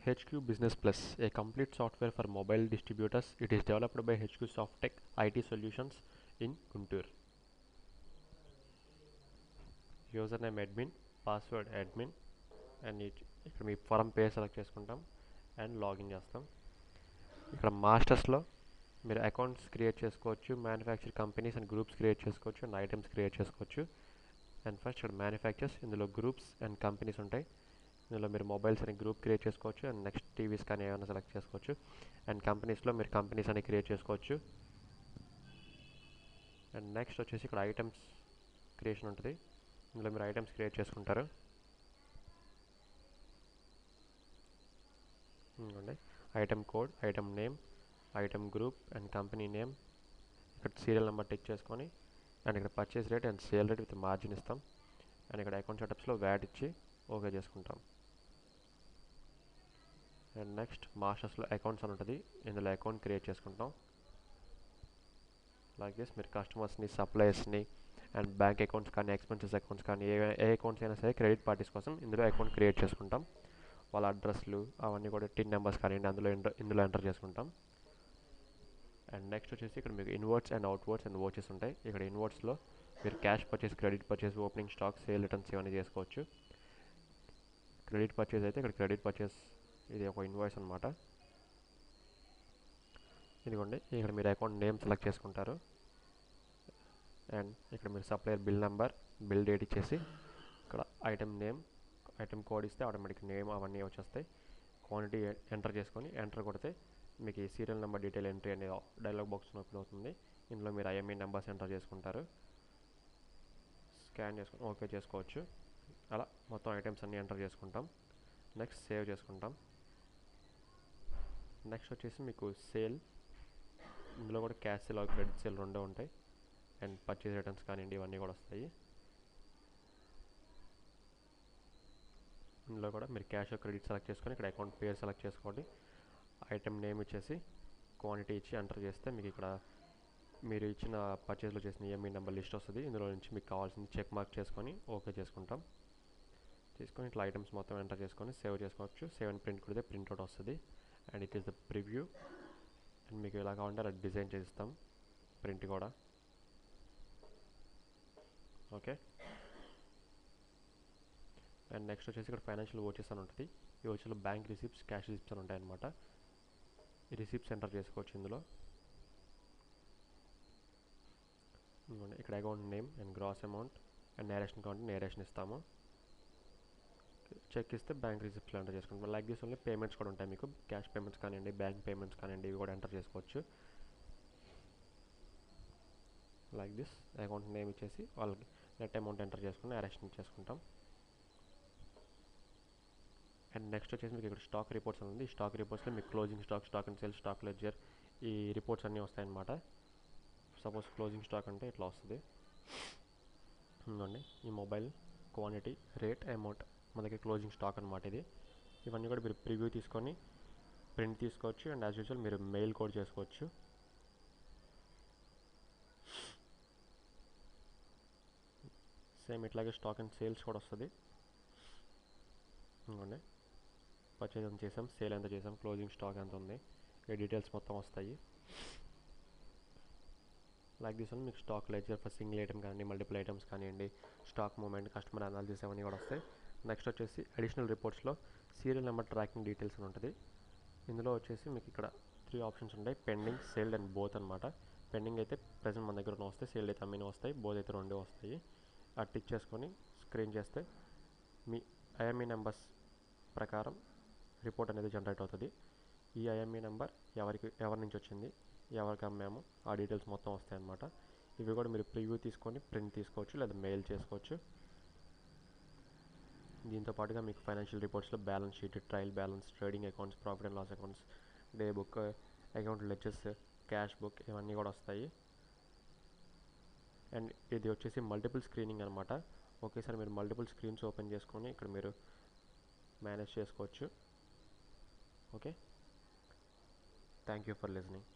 HQ Business Plus, a complete software for mobile distributors. It is developed by HQ Softech IT Solutions in Guntur. Username admin, password admin, and ఇక్కడ మీ form పేరు select చేసుకుంటాం and login చేస్తాం. ఇక్కడ మాస్టర్స్లో మీరు accounts create చేసుకోవచ్చు, manufacture companies and groups create చేసుకోవచ్చు and items create చేసుకోవచ్చు. And first ఇక్కడ మ్యానుఫ్యాక్చర్స్, ఇందులో గ్రూప్స్ అండ్ కంపెనీస్ ఉంటాయి. ఇందులో మీరు మొబైల్స్ అనే గ్రూప్ క్రియేట్ చేసుకోవచ్చు అండ్ నెక్స్ట్ టీవీస్ కానీ ఏమైనా సెలెక్ట్ చేసుకోవచ్చు. అండ్ కంపెనీస్లో మీరు కంపెనీస్ అని క్రియేట్ చేసుకోవచ్చు. అండ్ నెక్స్ట్ వచ్చేసి ఇక్కడ ఐటమ్స్ క్రియేషన్ ఉంటుంది. ఇందులో మీరు ఐటమ్స్ క్రియేట్ చేసుకుంటారు. Item code, item name, item group and company name. ఇక్కడ సీరియల్ నెంబర్ టిక్ చేసుకొని అండ్ ఇక్కడ purchase rate and sale rate with margin ఇస్తాం. అండ్ ఇక్కడ అకౌంట్ సెటప్స్లో వ్యాట్ ఇచ్చి ఓకే చేసుకుంటాం. అండ్ నెక్స్ట్ మాస్టర్స్లో అకౌంట్స్ అని ఉంటుంది. ఇందులో అకౌంట్ క్రియేట్ చేసుకుంటాం. లైక్ దిస్ మీరు కస్టమర్స్ని, సప్లయర్స్ని అండ్ బ్యాంక్ అకౌంట్స్ కానీ, ఎక్స్పెన్సెస్ అకౌంట్స్ కానీ, ఏ అకౌంట్స్ అయినా సరే క్రెడిట్ పార్టీస్ కోసం ఇందులో అకౌంట్ క్రియేట్ చేసుకుంటాం. వాళ్ళ అడ్రస్లు అవన్నీ కూడా టిన్ నెంబర్స్ కానీ ఇందులో ఎంటర్ చేసుకుంటాం. అండ్ నెక్స్ట్ వచ్చేసి ఇక్కడ మీకు inverts and outwards and watches ఉంటాయి. ఇక్కడ ఇన్వర్ట్స్లో మీరు cash purchase, credit purchase, opening stock, sale returns ఇవన్నీ చేసుకోవచ్చు. క్రెడిట్ పర్చేస్ అయితే ఇక్కడ క్రెడిట్ పర్చేస్ ఇది ఒక ఇన్వాయిస్ అనమాట. ఇదిగోండి ఇక్కడ మీరు అకౌంట్ నేమ్ సెలెక్ట్ చేసుకుంటారు. అండ్ ఇక్కడ మీరు supplier bill number, bill date ఇచ్చేసి ఇక్కడ ఐటమ్ నేమ్, ఐటమ్ కోడ్ ఇస్తే ఆటోమేటిక్ నేమ్ అవన్నీ వచ్చేస్తాయి. క్వాంటిటీ ఎంటర్ చేసుకొని ఎంటర్ కొడితే మీకు ఈ సీరియల్ నెంబర్ డీటెయిల్ ఎంట్రీ అనే డైలాగ్ బాక్స్ ఓపెన్ అవుతుంది. ఇందులో మీరు ఐఎంఈ నెంబర్స్ ఎంటర్ చేసుకుంటారు. స్కాన్ చేసుకొని ఓకే చేసుకోవచ్చు. అలా మొత్తం ఐటమ్స్ అన్నీ ఎంటర్ చేసుకుంటాం. నెక్స్ట్ సేవ్ చేసుకుంటాం. నెక్స్ట్ వచ్చేసి మీకు సేల్, ఇందులో కూడా క్యాష్ సేల్, క్రెడిట్ సేల్ రెండూ ఉంటాయి. అండ్ పర్చేజ్ రిటర్న్స్ కానివ్వండి ఇవన్నీ కూడా వస్తాయి. ఇందులో కూడా మీరు క్యాష్ క్రెడిట్ సెలెక్ట్ చేసుకొని ఇక్కడ అకౌంట్ పేరు సెలెక్ట్ చేసుకోండి. ఐటమ్ నేమ్ ఇచ్చేసి క్వాంటిటీ ఇచ్చి ఎంటర్ చేస్తే మీకు ఇక్కడ మీరు ఇచ్చిన పర్చేజ్లో చేసిన ఈఎంఐ నెంబర్ లిస్ట్ వస్తుంది. ఇందులో నుంచి మీకు కావాల్సింది చెక్ మార్క్ చేసుకొని ఓకే చేసుకుంటాం. చేసుకొని ఇట్లా ఐటమ్స్ మొత్తం ఎంటర్ చేసుకొని సేవ్ చేసుకోవచ్చు. సేవ్ అండ్ ప్రింట్ కొడితే ప్రింట్అవుట్ వస్తుంది. And it is the preview. And మీకు ఎలా కావాలంటే అలా డిజైన్ చేస్తాం ప్రింట్ కూడా. ఓకే. అండ్ నెక్స్ట్ వచ్చేసి ఇక్కడ ఫైనాన్షియల్ వోచెస్ అని ఉంటుంది. ఈ వోచెస్లో బ్యాంక్ రిసిప్ట్స్, క్యాష్ రిసిప్ట్స్ అని ఉంటాయి అన్నమాట. ఈ రిసిప్ట్స్ ఎంటర్ చేసుకోవచ్చు ఇందులో. ఇక్కడ account name and gross amount and narration కావాలంటే నేరేషన్ ఇస్తాము. చెక్ ఇస్తే బ్యాంక్ రిసిప్ట్స్లో ఎంటర్ చేసుకుంటాం. లైక్ దిస్ ఓన్లీ పేమెంట్స్ కూడా ఉంటాయి. మీకు క్యాష్ పేమెంట్స్ కానివ్వండి, బ్యాంక్ పేమెంట్స్ కానివ్వండి, ఇవి కూడా ఎంటర్ చేసుకోవచ్చు. లైక్ దిస్ అకౌంట్ నేమ్ ఇచ్చేసి వాళ్ళకి నెట్ అమౌంట్ ఎంటర్ చేసుకుని నేరేషన్ చేసుకుంటాం. అండ్ నెక్స్ట్ వచ్చేసి మీకు ఇక్కడ స్టాక్ రిపోర్ట్స్ ఉంది. ఈ స్టాక్ రిపోర్ట్స్లో మీకు closing stock, stock and sale, stock ledger ఈ రిపోర్ట్స్ అన్నీ వస్తాయన్నమాట. సపోజ్ క్లోజింగ్ స్టాక్ అంటే ఇట్లా వస్తుంది. ఇవ్వండి ఈ మొబైల్ క్వాంటిటీ, రేట్, అమౌంట్ మన దగ్గర క్లోజింగ్ స్టాక్ అనమాట ఇది. ఇవన్నీ కూడా మీరు ప్రివ్యూ తీసుకొని ప్రింట్ తీసుకోవచ్చు. అండ్ యాజ్ యూజువల్ మీరు మెయిల్ కోడ్ చేసుకోవచ్చు. సేమ్ ఇట్లాగే స్టాక్ అండ్ సేల్స్ కూడా వస్తుంది. ఇవ్వండి పర్చేజ్ ఎంత చేసాం, సేల్ ఎంత చేసాం, క్లోజింగ్ స్టాక్ ఎంత ఉంది, ఈ డీటెయిల్స్ మొత్తం వస్తాయి. లైక్ దిస్ వన్ మీకు stock ledger for single item కానివ్వండి, మల్టిపుల్ ఐటమ్స్ కానివ్వండి, స్టాక్ మూవ్మెంట్, కస్టమర్ అనాలిసిస్ అవన్నీ కూడా వస్తాయి. నెక్స్ట్ వచ్చేసి అడిషనల్ రిపోర్ట్స్లో సీరియల్ నెంబర్ ట్రాకింగ్ డీటెయిల్స్ అని ఉంటుంది. ఇందులో వచ్చేసి మీకు ఇక్కడ 3 ఆప్షన్స్ ఉంటాయి: పెండింగ్, సేల్డ్ అండ్ బోత్ అనమాట. పెండింగ్ అయితే ప్రెజెంట్ మన దగ్గర వస్తాయి, సేల్డ్ అయితే అమ్మిన వస్తాయి, బోత్ అయితే 2 వస్తాయి. అది టిక్ చేసుకొని స్క్రీన్ చేస్తే మీ ఐఎంఈ నెంబర్స్ ప్రకారం రిపోర్ట్ అనేది జనరేట్ అవుతుంది. ఈ ఐఎంఈ నెంబర్ ఎవరి నుంచి వచ్చింది, ఎవరికి అమ్మాము, ఆ డీటెయిల్స్ మొత్తం వస్తాయి అన్నమాట. ఇవి కూడా మీరు ప్రివ్యూ తీసుకొని ప్రింట్ తీసుకోవచ్చు లేదా మెయిల్ చేసుకోవచ్చు. దీంతో పాటుగా మీకు ఫైనాన్షియల్ రిపోర్ట్స్లో balance sheet, trial balance, trading accounts, profit and loss accounts, day book, account ledgers, cash book ఇవన్నీ కూడా వస్తాయి. అండ్ ఇది వచ్చేసి మల్టిపుల్ స్క్రీనింగ్ అనమాట. ఒకేసారి మీరు మల్టిపుల్ స్క్రీన్స్ ఓపెన్ చేసుకొని ఇక్కడ మీరు మేనేజ్ చేసుకోవచ్చు. Okay, thank you for listening.